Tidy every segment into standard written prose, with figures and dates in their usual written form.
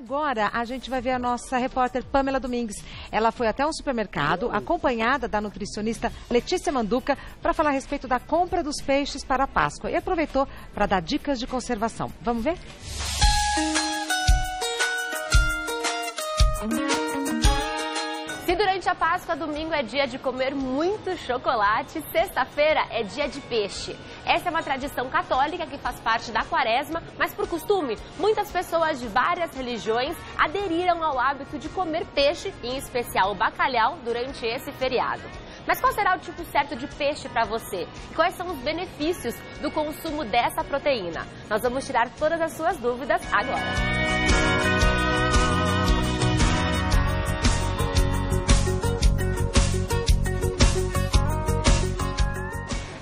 agora a gente vai ver a nossa repórter Pamela Domingues. Ela foi até um supermercado, acompanhada da nutricionista Letícia Manduca, para falar a respeito da compra dos peixes para a Páscoa. E aproveitou para dar dicas de conservação. Vamos ver? Se durante a Páscoa, domingo é dia de comer muito chocolate, sexta-feira é dia de peixe. Essa é uma tradição católica que faz parte da Quaresma, mas por costume, muitas pessoas de várias religiões aderiram ao hábito de comer peixe, em especial o bacalhau, durante esse feriado. Mas qual será o tipo certo de peixe para você? E quais são os benefícios do consumo dessa proteína? Nós vamos tirar todas as suas dúvidas agora.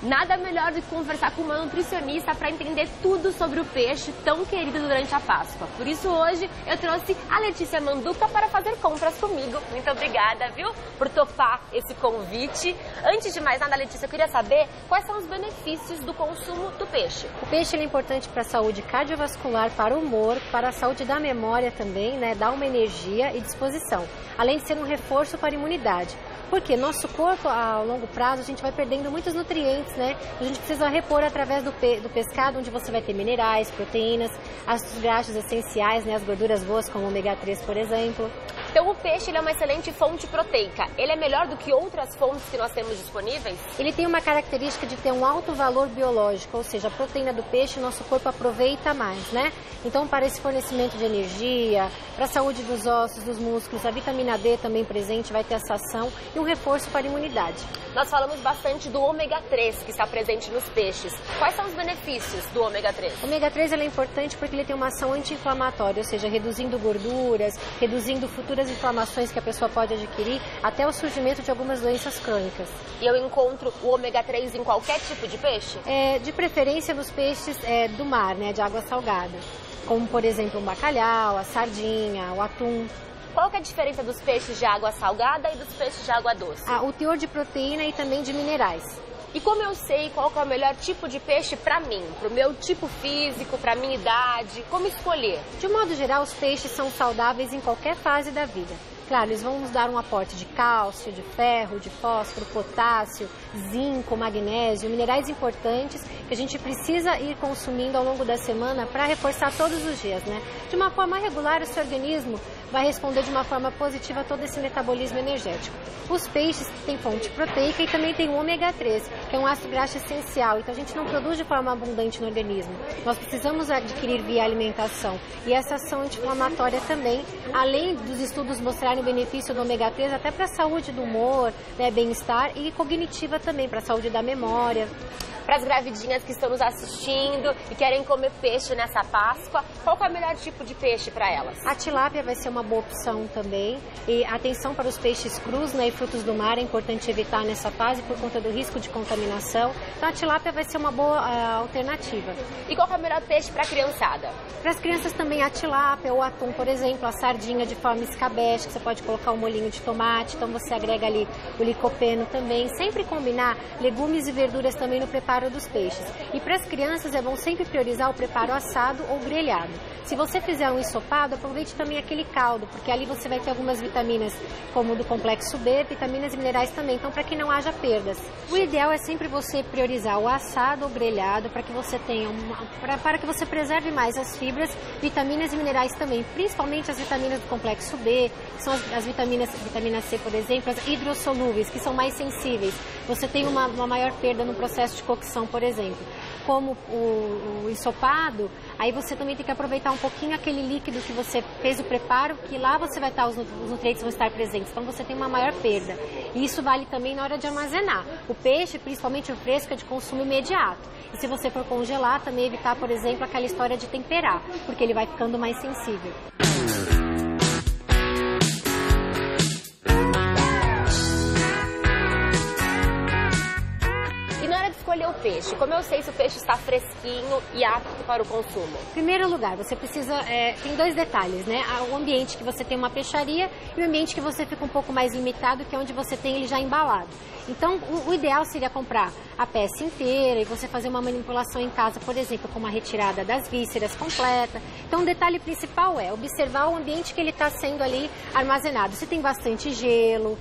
Nada melhor do que conversar com uma nutricionista para entender tudo sobre o peixe tão querido durante a Páscoa. Por isso hoje eu trouxe a Letícia Manduca para fazer compras comigo. Muito obrigada, viu, por topar esse convite. Antes de mais nada, Letícia, eu queria saber quais são os benefícios do consumo do peixe. O peixe é importante para a saúde cardiovascular, para o humor, para a saúde da memória também, né? Dá uma energia e disposição, além de ser um reforço para a imunidade. Porque nosso corpo, ao longo prazo, a gente vai perdendo muitos nutrientes, né? A gente precisa repor através do pescado, onde você vai ter minerais, proteínas, ácidos graxos essenciais, né? As gorduras boas, como o ômega 3, por exemplo. Então o peixe ele é uma excelente fonte proteica. Ele é melhor do que outras fontes que nós temos disponíveis? Ele tem uma característica de ter um alto valor biológico, ou seja, a proteína do peixe nosso corpo aproveita mais, né? Então, para esse fornecimento de energia, para a saúde dos ossos, dos músculos, a vitamina D também presente vai ter essa ação e um reforço para a imunidade. Nós falamos bastante do ômega 3 que está presente nos peixes. Quais são os benefícios do ômega 3? O ômega 3 ele é importante porque ele tem uma ação anti-inflamatória, ou seja, reduzindo gorduras, reduzindo futuras inflamações que a pessoa pode adquirir, até o surgimento de algumas doenças crônicas. E eu encontro o ômega 3 em qualquer tipo de peixe? De preferência nos peixes do mar, né, de água salgada, como por exemplo o bacalhau, a sardinha, o atum. Qual que é a diferença dos peixes de água salgada e dos peixes de água doce? O teor de proteína e também de minerais. E como eu sei qual que é o melhor tipo de peixe para mim, para o meu tipo físico, para a minha idade, como escolher? De um modo geral, os peixes são saudáveis em qualquer fase da vida. Claro, eles vão nos dar um aporte de cálcio, de ferro, de fósforo, potássio, zinco, magnésio, minerais importantes que a gente precisa ir consumindo ao longo da semana para reforçar todos os dias, né? De uma forma regular, o seu organismo vai responder de uma forma positiva a todo esse metabolismo energético. Os peixes têm fonte proteica e também tem o ômega 3, que é um ácido graxo essencial, então a gente não produz de forma abundante no organismo. Nós precisamos adquirir via alimentação. E essa ação anti-inflamatória também, além dos estudos mostrarem o benefício do ômega 3 até para a saúde do humor, né, bem-estar e cognitiva também, para a saúde da memória. Para as gravidinhas que estão nos assistindo e querem comer peixe nessa Páscoa, qual é o melhor tipo de peixe para elas? A tilápia vai ser uma boa opção também. E atenção para os peixes crus, né, e frutos do mar, é importante evitar nessa fase por conta do risco de contaminação. Então a tilápia vai ser uma boa alternativa. E qual é o melhor peixe para a criançada? Para as crianças também a tilápia, o atum, por exemplo, a sardinha de forma escabeche, que você pode colocar um molhinho de tomate, então você agrega ali o licopeno também. Sempre combinar legumes e verduras também no preparo dos peixes. E para as crianças é bom sempre priorizar o preparo assado ou grelhado. Se você fizer um ensopado, aproveite também aquele caldo, porque ali você vai ter algumas vitaminas, como do complexo B, vitaminas e minerais também, então para que não haja perdas. O ideal é sempre você priorizar o assado ou grelhado para que você tenha para que você preserve mais as fibras, vitaminas e minerais também, principalmente as vitaminas do complexo B, que são as vitamina C, por exemplo, as hidrossolúveis, que são mais sensíveis. Você tem uma maior perda no processo de cocção, por exemplo. Como o ensopado, aí você também tem que aproveitar um pouquinho aquele líquido que você fez o preparo, que lá você vai estar, os nutrientes vão estar presentes, então você tem uma maior perda. E isso vale também na hora de armazenar. O peixe, principalmente o fresco, é de consumo imediato. E se você for congelar, também evitar, por exemplo, aquela história de temperar, porque ele vai ficando mais sensível. escolher o peixe? Como eu sei se o peixe está fresquinho e apto para o consumo? Em primeiro lugar, você precisa... tem dois detalhes, né? O ambiente que você tem uma peixaria e o ambiente que você fica um pouco mais limitado, que é onde você tem ele já embalado. Então, o ideal seria comprar a peça inteira e você fazer uma manipulação em casa, por exemplo, com uma retirada das vísceras completa. Então, o detalhe principal é observar o ambiente que ele está sendo ali armazenado. Se tem bastante gelo,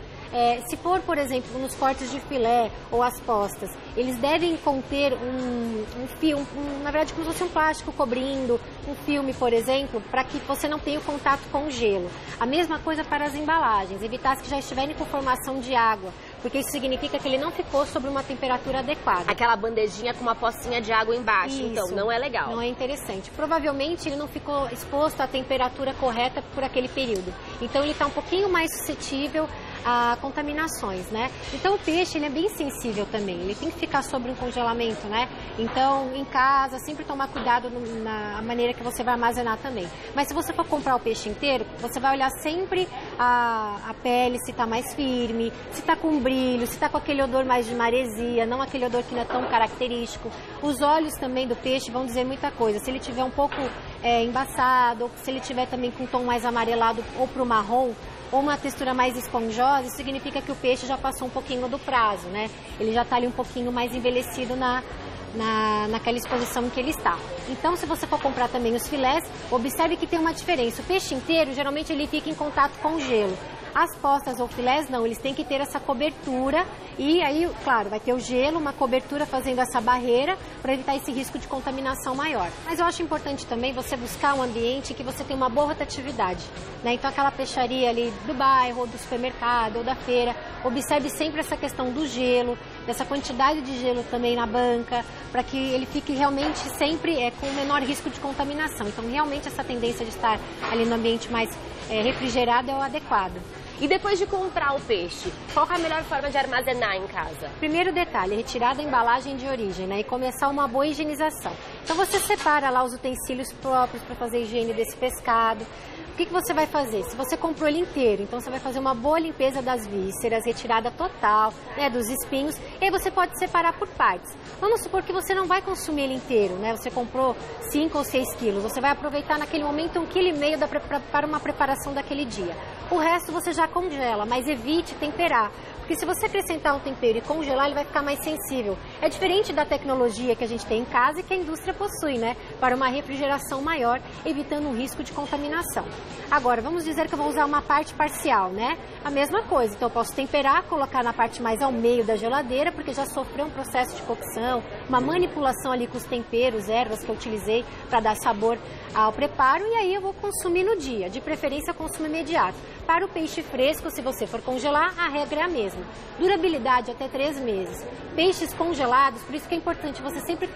se for, por exemplo, nos cortes de filé ou as postas, eles devem conter um filme, na verdade, como se fosse um plástico cobrindo, um filme, por exemplo, para que você não tenha o contato com o gelo. A mesma coisa para as embalagens, evitar que já estiverem com formação de água, porque isso significa que ele não ficou sob uma temperatura adequada. Aquela bandejinha com uma pocinha de água embaixo, isso, então não é legal. Não é interessante. Provavelmente ele não ficou exposto à temperatura correta por aquele período. Então ele está um pouquinho mais suscetível a contaminações, né? Então o peixe, ele é bem sensível também, ele tem que ficar sobre um congelamento, né? Então, em casa, sempre tomar cuidado na maneira que você vai armazenar também. Mas se você for comprar o peixe inteiro, você vai olhar sempre a pele, se tá mais firme, se tá com brilho, se tá com aquele odor mais de maresia, não aquele odor que não é tão característico. Os olhos também do peixe vão dizer muita coisa. Se ele tiver um pouco embaçado, ou se ele tiver também com um tom mais amarelado ou pro marrom, ou uma textura mais esponjosa, isso significa que o peixe já passou um pouquinho do prazo, né? Ele já está ali um pouquinho mais envelhecido naquela exposição em que ele está. Então, se você for comprar também os filés, observe que tem uma diferença. O peixe inteiro, geralmente, ele fica em contato com o gelo. As postas ou filés, não, eles têm que ter essa cobertura e aí, claro, vai ter o gelo, uma cobertura fazendo essa barreira para evitar esse risco de contaminação maior. Mas eu acho importante também você buscar um ambiente que você tenha uma boa rotatividade, né? Então, aquela peixaria ali do bairro, ou do supermercado, ou da feira, observe sempre essa questão do gelo, dessa quantidade de gelo também na banca, para que ele fique realmente sempre com o menor risco de contaminação. Então, realmente, essa tendência de estar ali no ambiente mais refrigerado é o adequado. E depois de comprar o peixe, qual é a melhor forma de armazenar em casa? Primeiro detalhe, retirar da embalagem de origem, né? E começar uma boa higienização. Então você separa lá os utensílios próprios para fazer a higiene desse pescado. O que você vai fazer? Se você comprou ele inteiro, então você vai fazer uma boa limpeza das vísceras, retirada total, né, dos espinhos, e aí você pode separar por partes. Vamos supor que você não vai consumir ele inteiro, né? Você comprou 5 ou 6 quilos, você vai aproveitar naquele momento 1,5 kg para uma preparação daquele dia. O resto você já congela, mas evite temperar. Porque se você acrescentar um tempero e congelar, ele vai ficar mais sensível. É diferente da tecnologia que a gente tem em casa e que a indústria possui, né? Para uma refrigeração maior, evitando um risco de contaminação. Agora, vamos dizer que eu vou usar uma parte parcial, né? A mesma coisa. Então, eu posso temperar, colocar na parte mais ao meio da geladeira, porque já sofreu um processo de cocção, uma manipulação ali com os temperos, ervas que eu utilizei para dar sabor ao preparo. E aí eu vou consumir no dia. De preferência, consumo imediato. Para o peixe fresco, se você for congelar, a regra é a mesma. Durabilidade até 3 meses. Peixes congelados, por isso que é importante você sempre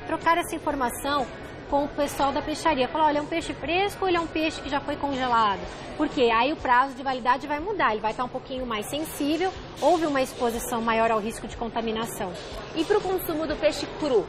trocar essa informação com o pessoal da peixaria. Falar, olha, é um peixe fresco ou ele é um peixe que já foi congelado? Porque aí o prazo de validade vai mudar, ele vai estar um pouquinho mais sensível, houve uma exposição maior ao risco de contaminação. E para o consumo do peixe cru?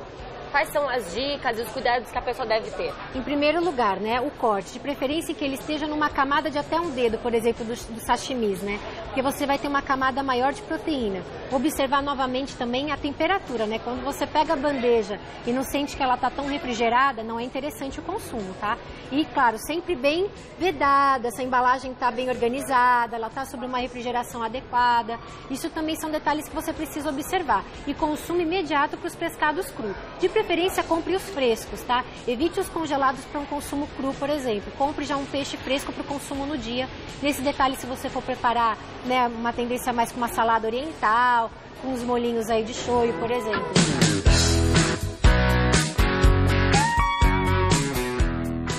Quais são as dicas e os cuidados que a pessoa deve ter? Em primeiro lugar, né, o corte. De preferência que ele esteja numa camada de até um dedo, por exemplo, do sashimis, né? Porque você vai ter uma camada maior de proteína. Observar novamente também a temperatura, né? Quando você pega a bandeja e não sente que ela está tão refrigerada, não é interessante o consumo, tá? E, claro, sempre bem vedada, essa embalagem está bem organizada, ela está sob uma refrigeração adequada. Isso também são detalhes que você precisa observar. E consumo imediato para os pescados crus. De preferência, compre os frescos, tá? Evite os congelados para um consumo cru, por exemplo. Compre já um peixe fresco para o consumo no dia. Nesse detalhe, se você for preparar, né, uma tendência mais com uma salada oriental, com uns molhinhos aí de shoyu, por exemplo.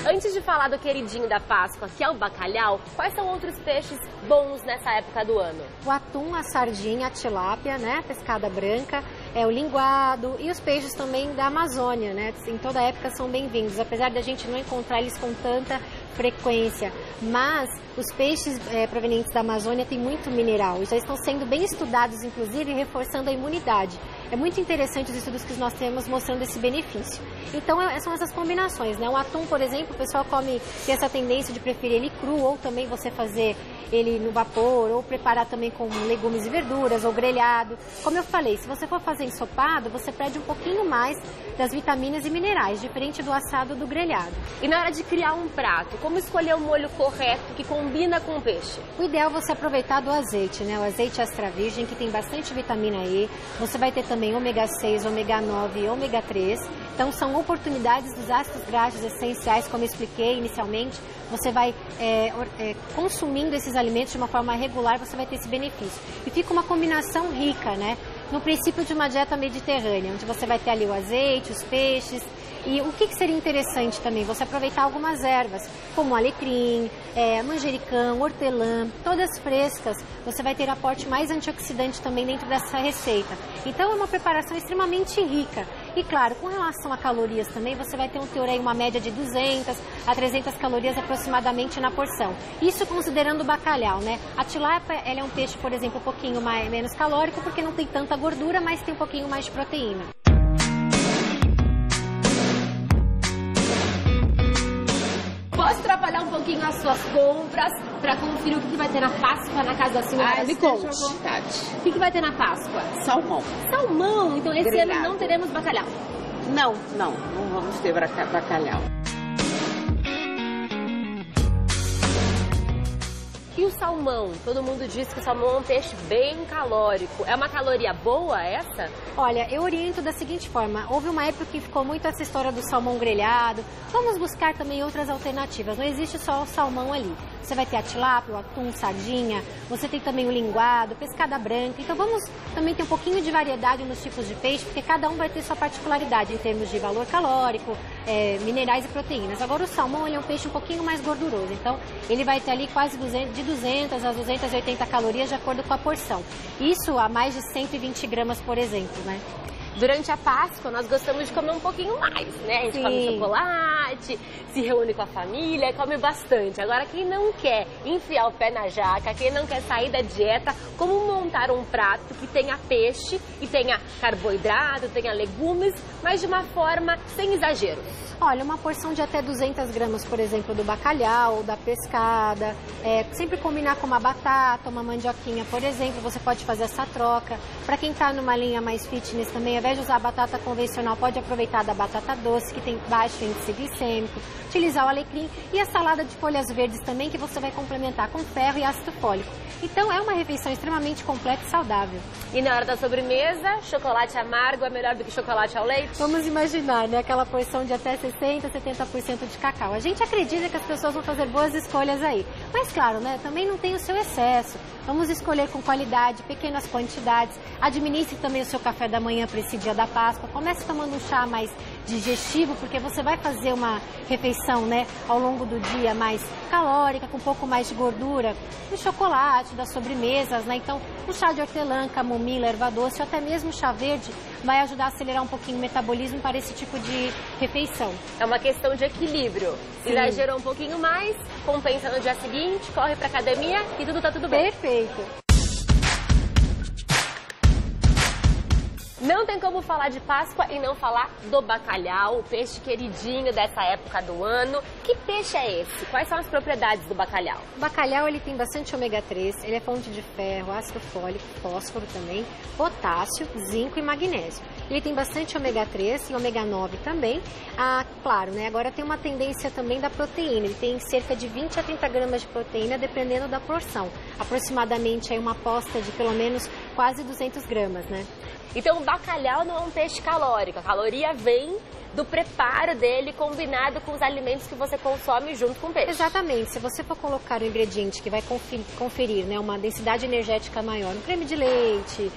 Antes de falar do queridinho da Páscoa, que é o bacalhau, quais são outros peixes bons nessa época do ano? O atum, a sardinha, a tilápia, né, pescada branca, o linguado e os peixes também da Amazônia, né, em toda época são bem-vindos, apesar de a gente não encontrar eles com tanta frequência, mas os peixes provenientes da Amazônia têm muito mineral e já estão sendo bem estudados, inclusive reforçando a imunidade. é muito interessante os estudos que nós temos mostrando esse benefício. Então, são essas combinações, né? O atum, por exemplo, o pessoal tem essa tendência de preferir ele cru, ou também você fazer ele no vapor, ou preparar também com legumes e verduras, ou grelhado. Como eu falei, se você for fazer ensopado, você perde um pouquinho mais das vitaminas e minerais, diferente do assado ou do grelhado. E na hora de criar um prato, como escolher o molho correto que combina com o peixe? O ideal é você aproveitar do azeite, né? O azeite extra virgem, que tem bastante vitamina E. Você vai ter também ômega 6, ômega 9 e ômega 3. Então, são oportunidades dos ácidos graxos essenciais, como eu expliquei inicialmente. Você vai consumindo esses alimentos de uma forma regular, você vai ter esse benefício. E fica uma combinação rica, né? No princípio de uma dieta mediterrânea, onde você vai ter ali o azeite, os peixes. E o que seria interessante também? Você aproveitar algumas ervas, como alecrim, manjericão, hortelã, todas frescas. Você vai ter aporte mais antioxidante também dentro dessa receita. Então, é uma preparação extremamente rica. E claro, com relação a calorias também, você vai ter um teor aí, uma média de 200 a 300 calorias aproximadamente na porção. Isso considerando o bacalhau, né? A tilápia, ela é um peixe, por exemplo, um pouquinho menos calórico, porque não tem tanta gordura, mas tem um pouquinho mais de proteína. Posso atrapalhar um pouquinho as suas compras para conferir o que vai ter na Páscoa na casa da senhora? Me conte. À vontade. O que vai ter na Páscoa? Salmão. Salmão? Então esse Grelhado. ano não teremos bacalhau? Não vamos ter bacalhau. E o salmão? Todo mundo diz que o salmão é um peixe bem calórico. É uma caloria boa essa? Olha, eu oriento da seguinte forma. Houve uma época que ficou muito essa história do salmão grelhado. Vamos buscar também outras alternativas. Não existe só o salmão ali. Você vai ter a tilápia, o atum, sardinha. Você tem também o linguado, pescada branca. Então vamos também ter um pouquinho de variedade nos tipos de peixe, porque cada um vai ter sua particularidade em termos de valor calórico, minerais e proteínas. Agora o salmão, ele é um peixe um pouquinho mais gorduroso. Então ele vai ter ali quase de 200 a 280 calorias de acordo com a porção. Isso a mais de 120 gramas, por exemplo, né? Durante a Páscoa, nós gostamos de comer um pouquinho mais, né? A gente come chocolate, se reúne com a família, come bastante. Agora, quem não quer enfiar o pé na jaca, quem não quer sair da dieta, como montar um prato que tenha peixe e tenha carboidrato, tenha legumes, mas de uma forma sem exageros? Olha, uma porção de até 200 gramas, por exemplo, do bacalhau, da pescada, sempre combinar com uma batata, uma mandioquinha, por exemplo, você pode fazer essa troca. Para quem está numa linha mais fitness também, ao invés de usar a batata convencional, pode aproveitar da batata doce, que tem baixo índice glicêmico, utilizar o alecrim e a salada de folhas verdes também, que você vai complementar com ferro e ácido fólico. Então, é uma refeição extremamente completa e saudável. E na hora da sobremesa, chocolate amargo é melhor do que chocolate ao leite? Vamos imaginar, né? Aquela porção de até 60%, 70% de cacau. A gente acredita que as pessoas vão fazer boas escolhas aí. Mas claro, né? Também não tem o seu excesso. Vamos escolher com qualidade, pequenas quantidades. Administre também o seu café da manhã para esse dia da Páscoa. Comece tomando um chá mais digestivo, porque você vai fazer uma refeição, né, ao longo do dia mais calórica, com um pouco mais de gordura, do chocolate, das sobremesas, né? Então, um chá de hortelã, camomila, erva doce, ou até mesmo chá verde, vai ajudar a acelerar um pouquinho o metabolismo para esse tipo de refeição. É uma questão de equilíbrio. Sim. Exagerou um pouquinho mais, compensa no dia seguinte, corre pra academia e tudo tá tudo bem. Perfeito. Não tem como falar de Páscoa e não falar do bacalhau, o peixe queridinho dessa época do ano. Que peixe é esse? Quais são as propriedades do bacalhau? O bacalhau, ele tem bastante ômega 3, ele é fonte de ferro, ácido fólico, fósforo também, potássio, zinco e magnésio. Ele tem bastante ômega 3 e ômega 9 também. Claro, né? Agora tem uma tendência também da proteína. Ele tem cerca de 20 a 30 gramas de proteína, dependendo da porção. Aproximadamente aí uma aposta de pelo menos quase 200 gramas, né? Então, o bacalhau não é um peixe calórico. A caloria vem do preparo dele combinado com os alimentos que você consome junto com o peixe. Exatamente. Se você for colocar um ingrediente que vai conferir, né, uma densidade energética maior, um creme de leite,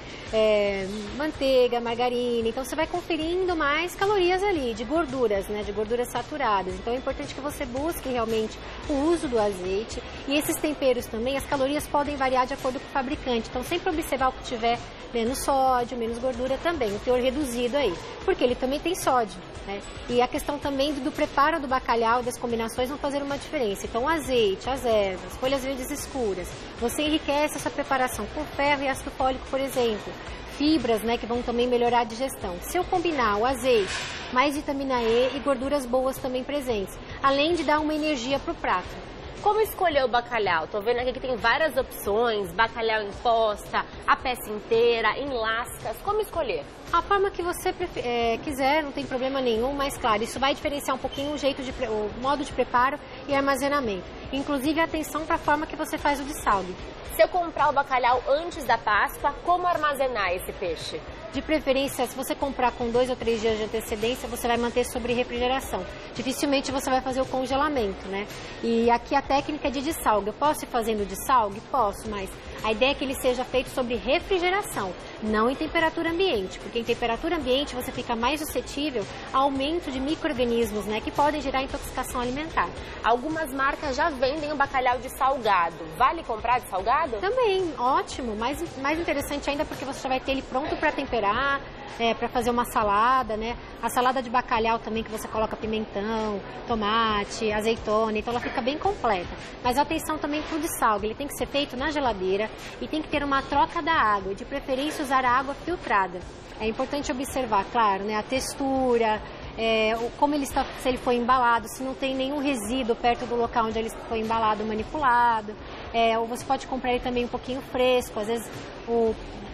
manteiga, margarina, então você vai conferindo mais calorias ali, de gorduras, né, de gorduras saturadas. Então é importante que você busque realmente o uso do azeite. E esses temperos também, as calorias podem variar de acordo com o fabricante. Então sempre observar o que tiver menos sódio, menos gordura também, o teor reduzido aí, porque ele também tem sódio, né? E a questão também do preparo do bacalhau, das combinações vão fazer uma diferença. Então o azeite, as ervas, folhas verdes escuras, você enriquece essa preparação com ferro e ácido fólico, por exemplo. fibras, né, que vão também melhorar a digestão. Se eu combinar o azeite, mais vitamina E e gorduras boas também presentes, além de dar uma energia para o prato. Como escolher o bacalhau? Tô vendo aqui que tem várias opções, bacalhau em posta, a peça inteira, em lascas. Como escolher? A forma que você quiser, não tem problema nenhum, mas claro, isso vai diferenciar um pouquinho o modo de preparo e armazenamento. Inclusive, atenção para a forma que você faz o dessalgue. Se eu comprar o bacalhau antes da Páscoa, como armazenar esse peixe? De preferência, se você comprar com 2 ou 3 dias de antecedência, você vai manter sobre refrigeração. Dificilmente você vai fazer o congelamento, né? E aqui a técnica é de dessalgue. Eu posso ir fazendo dessalgue? Posso, mas a ideia é que ele seja feito sobre refrigeração, não em temperatura ambiente, porque em temperatura ambiente você fica mais suscetível a aumento de micro-organismos, né, que podem gerar intoxicação alimentar. Algumas marcas já vendem o bacalhau de salgado. Vale comprar de salgado? Também, ótimo. Mais interessante ainda porque você já vai ter ele pronto para temperar, para fazer uma salada, né? A salada de bacalhau também, que você coloca pimentão, tomate, azeitona, então ela fica bem completa. Mas atenção também para o dessalgue, ele tem que ser feito na geladeira e tem que ter uma troca da água, de preferência usar a água filtrada. É importante observar, claro, né, a textura, como ele está, se ele foi embalado, se não tem nenhum resíduo perto do local onde ele foi embalado, manipulado. Ou você pode comprar ele também um pouquinho fresco, às vezes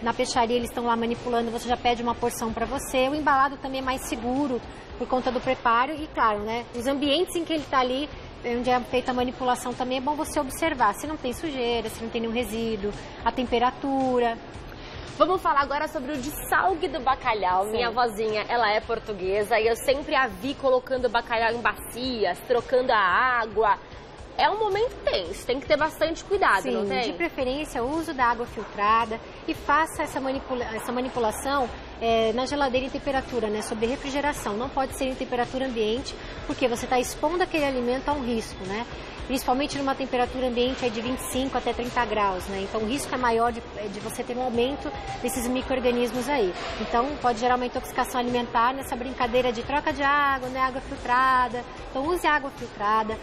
na peixaria eles estão lá manipulando, você já pede uma porção para você. O embalado também é mais seguro por conta do preparo e, claro, né, os ambientes em que ele está ali, onde é feita a manipulação, também é bom você observar se não tem sujeira, se não tem nenhum resíduo, a temperatura. Vamos falar agora sobre o dessalgue do bacalhau. Sim. Minha vozinha, ela é portuguesa e eu sempre a vi colocando o bacalhau em bacias, trocando a água. É um momento tenso, tem que ter bastante cuidado, sim, não tem? De preferência, o uso da água filtrada e faça essa manipulação na geladeira em temperatura, né, sob refrigeração. Não pode ser em temperatura ambiente, porque você está expondo aquele alimento a um risco, né? Principalmente numa temperatura ambiente de 25 até 30 graus, né? Então o risco é maior de você ter um aumento desses micro-organismos aí. Então pode gerar uma intoxicação alimentar nessa brincadeira de troca de água, né? Água filtrada. Então use água filtrada,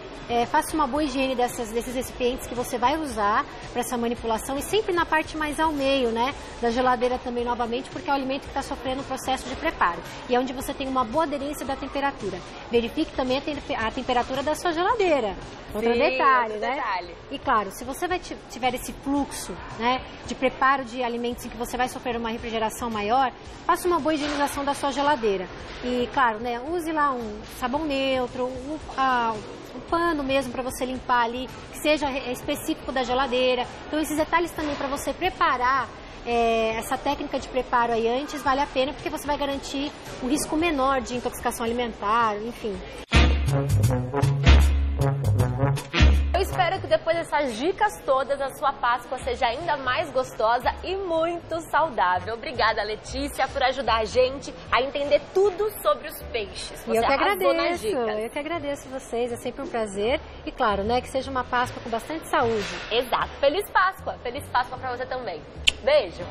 faça uma boa higiene desses recipientes que você vai usar para essa manipulação e sempre na parte mais ao meio, né? Da geladeira também novamente, porque é o alimento que está sofrendo um processo de preparo. E é onde você tem uma boa aderência da temperatura. Verifique também a temperatura da sua geladeira. Outro detalhe, né? E claro, se você tiver esse fluxo, né, de preparo de alimentos em que você vai sofrer uma refrigeração maior, faça uma boa higienização da sua geladeira. E claro, né, use lá um sabão neutro, um pano mesmo para você limpar ali, que seja específico da geladeira. Então esses detalhes também para você preparar essa técnica de preparo aí antes vale a pena, porque você vai garantir um risco menor de intoxicação alimentar, enfim. Eu espero que depois dessas dicas todas a sua Páscoa seja ainda mais gostosa e muito saudável. Obrigada, Letícia, por ajudar a gente a entender tudo sobre os peixes. Você arrasou nas dicas. Eu que agradeço vocês, é sempre um prazer. E claro, né, que seja uma Páscoa com bastante saúde. Exato. Feliz Páscoa. Feliz Páscoa pra você também. Beijo.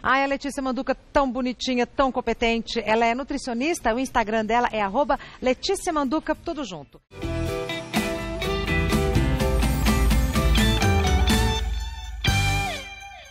Ai, a Letícia Manduca, tão bonitinha, tão competente. Ela é nutricionista, o Instagram dela é @LeticiaManduca, tudo junto.